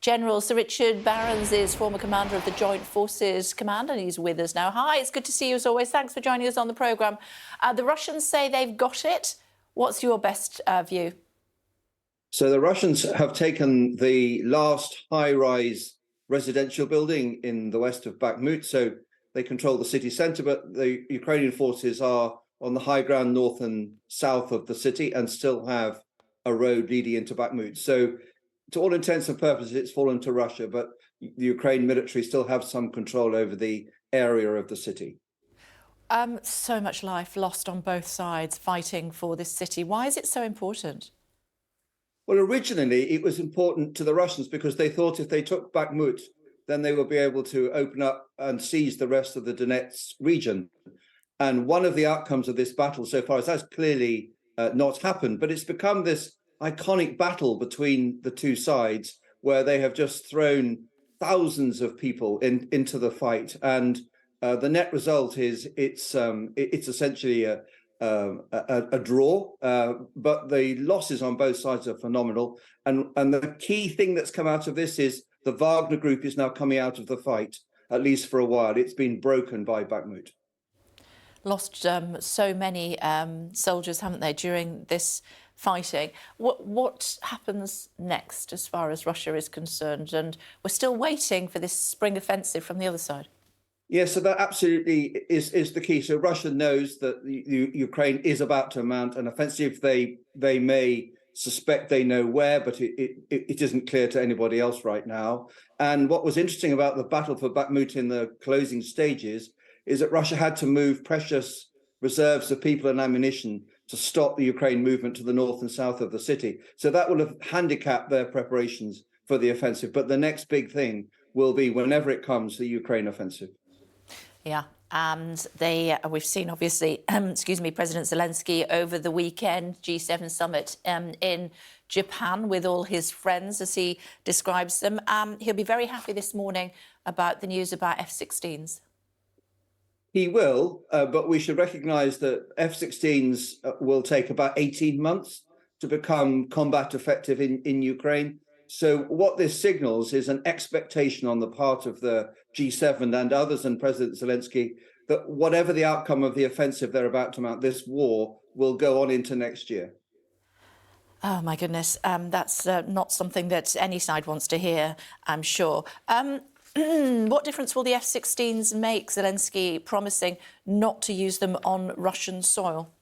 General Sir Richard Barrons is former commander of the Joint Forces Command, and he's with us now. Hi, it's good to see you as always. Thanks for joining us on the programme. The Russians say they've got it. What's your best view? So the Russians have taken the last high-rise residential building in the west of Bakhmut, so they control the city centre, but the Ukrainian forces are on the high ground north and south of the city and still have a road leading into Bakhmut. So to all intents and purposes, it's fallen to Russia, but the Ukraine military still have some control over the area of the city. So much life lost on both sides fighting for this city. Why is it so important? Well, originally it was important to the Russians because they thought if they took Bakhmut, then they would be able to open up and seize the rest of the Donetsk region. And one of the outcomes of this battle so far is that's clearly not happened, but it's become this iconic battle between the two sides where they have just thrown thousands of people into the fight. And the net result is it's essentially a draw, but the losses on both sides are phenomenal. And the key thing that's come out of this is the Wagner Group is now coming out of the fight, at least for a while. It's been broken by Bakhmut. Lost so many soldiers, haven't they, during this fighting? What happens next as far as Russia is concerned? And we're still waiting for this spring offensive from the other side. Yeah, so that absolutely is the key. So Russia knows that Ukraine is about to mount an offensive. They may suspect they know where, but it isn't clear to anybody else right now. And what was interesting about the battle for Bakhmut in the closing stages is that Russia had to move precious reserves of people and ammunition to stop the Ukraine movement to the north and south of the city. So that will have handicapped their preparations for the offensive. But the next big thing will be, whenever it comes, the Ukraine offensive. Yeah, and we've seen, obviously, President Zelensky over the weekend, G7 summit in Japan with all his friends, as he describes them. He'll be very happy this morning about the news about F-16s. He will, but we should recognise that F-16s will take about 18 months to become combat effective in Ukraine. So what this signals is an expectation on the part of the G7 and others and President Zelensky that whatever the outcome of the offensive they're about to mount, this war will go on into next year. Oh, my goodness. That's not something that any side wants to hear, I'm sure. What difference will the F-16s make, Zelensky promising not to use them on Russian soil?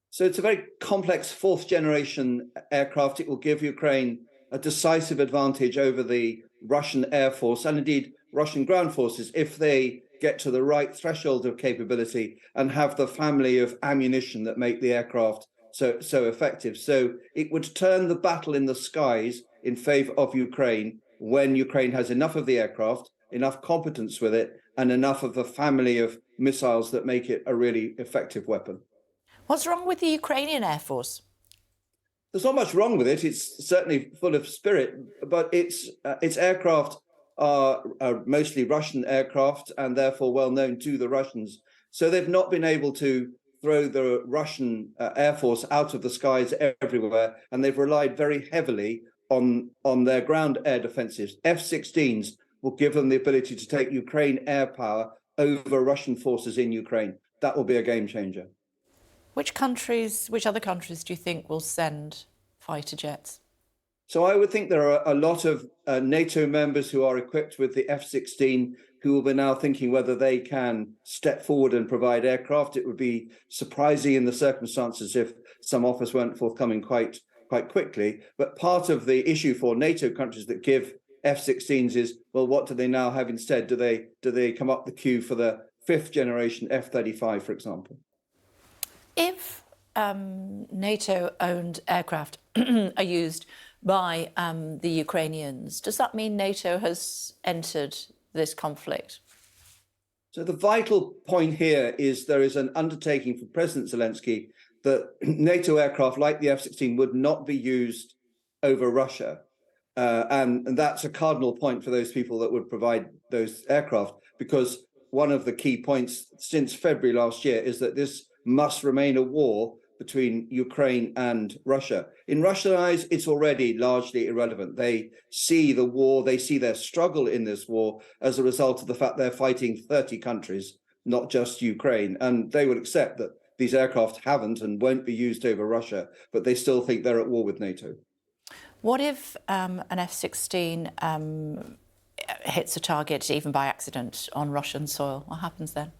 So it's a very complex fourth-generation aircraft. It will give Ukraine a decisive advantage over the Russian Air Force and indeed Russian ground forces if they get to the right threshold of capability and have the family of ammunition that make the aircraft so effective. So it would turn the battle in the skies in favor of Ukraine when Ukraine has enough of the aircraft, enough competence with it, and enough of the family of missiles that make it a really effective weapon. What's wrong with the Ukrainian Air Force? There's not much wrong with it. It's certainly full of spirit, but its aircraft are mostly Russian aircraft and therefore well known to the Russians. So they've not been able to throw the Russian Air Force out of the skies everywhere, and they've relied very heavily on their ground air defenses. F-16s will give them the ability to take Ukraine air power over Russian forces in Ukraine. That will be a game changer. Which other countries do you think will send fighter jets? So I would think there are a lot of NATO members who are equipped with the F-16 who will be now thinking whether they can step forward and provide aircraft. It would be surprising in the circumstances if some offers weren't forthcoming quite quickly. But part of the issue for NATO countries that give F-16s is, well, what do they now have instead? Do they come up the queue for the fifth generation F-35, for example? If NATO-owned aircraft are used by the Ukrainians, does that mean NATO has entered this conflict? So the vital point here is there is an undertaking from President Zelensky that NATO aircraft like the F-16 would not be used over Russia. And that's a cardinal point for those people that would provide those aircraft, because one of the key points since February last year is that this must remain a war between Ukraine and Russia. In Russia's eyes, it's already largely irrelevant. They see the war, they see their struggle in this war as a result of the fact they're fighting 30 countries, not just Ukraine. And they will accept that these aircraft haven't and won't be used over Russia, but they still think they're at war with NATO. What if an F-16 hits a target, even by accident, on Russian soil? What happens then?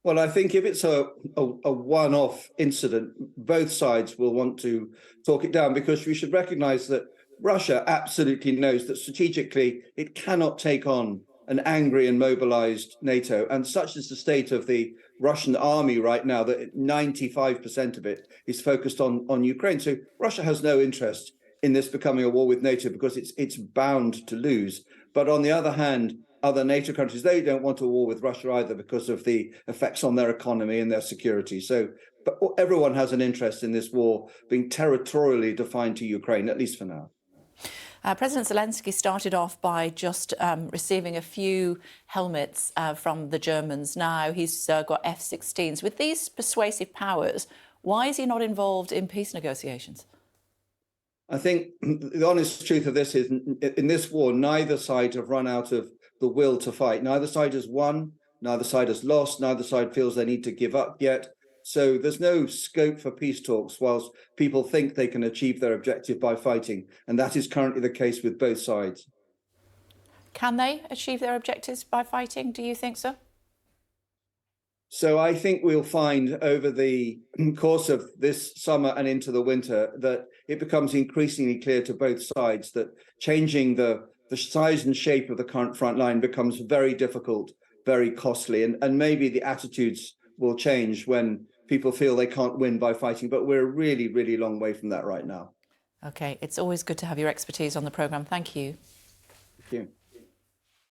Well, I think if it's a one-off incident, both sides will want to talk it down, because we should recognize that Russia absolutely knows that strategically it cannot take on an angry and mobilized NATO. And such is the state of the Russian army right now that 95% of it is focused on Ukraine. So Russia has no interest in this becoming a war with NATO because it's bound to lose. But on the other hand, other NATO countries, they don't want a war with Russia either because of the effects on their economy and their security. So, but everyone has an interest in this war being territorially defined to Ukraine, at least for now. President Zelensky started off by just receiving a few helmets from the Germans. Now he's got F-16s. With these persuasive powers, why is he not involved in peace negotiations? I think the honest truth of this is, in this war, neither side have run out of the will to fight. Neither side has won, neither side has lost, neither side feels they need to give up yet. So there's no scope for peace talks whilst people think they can achieve their objective by fighting. And that is currently the case with both sides. Can they achieve their objectives by fighting? Do you think so? So I think we'll find over the course of this summer and into the winter that it becomes increasingly clear to both sides that changing the size and shape of the current front line becomes very difficult, very costly, and maybe the attitudes will change when people feel they can't win by fighting. But we're a really, really long way from that right now. OK, it's always good to have your expertise on the programme. Thank you. Thank you.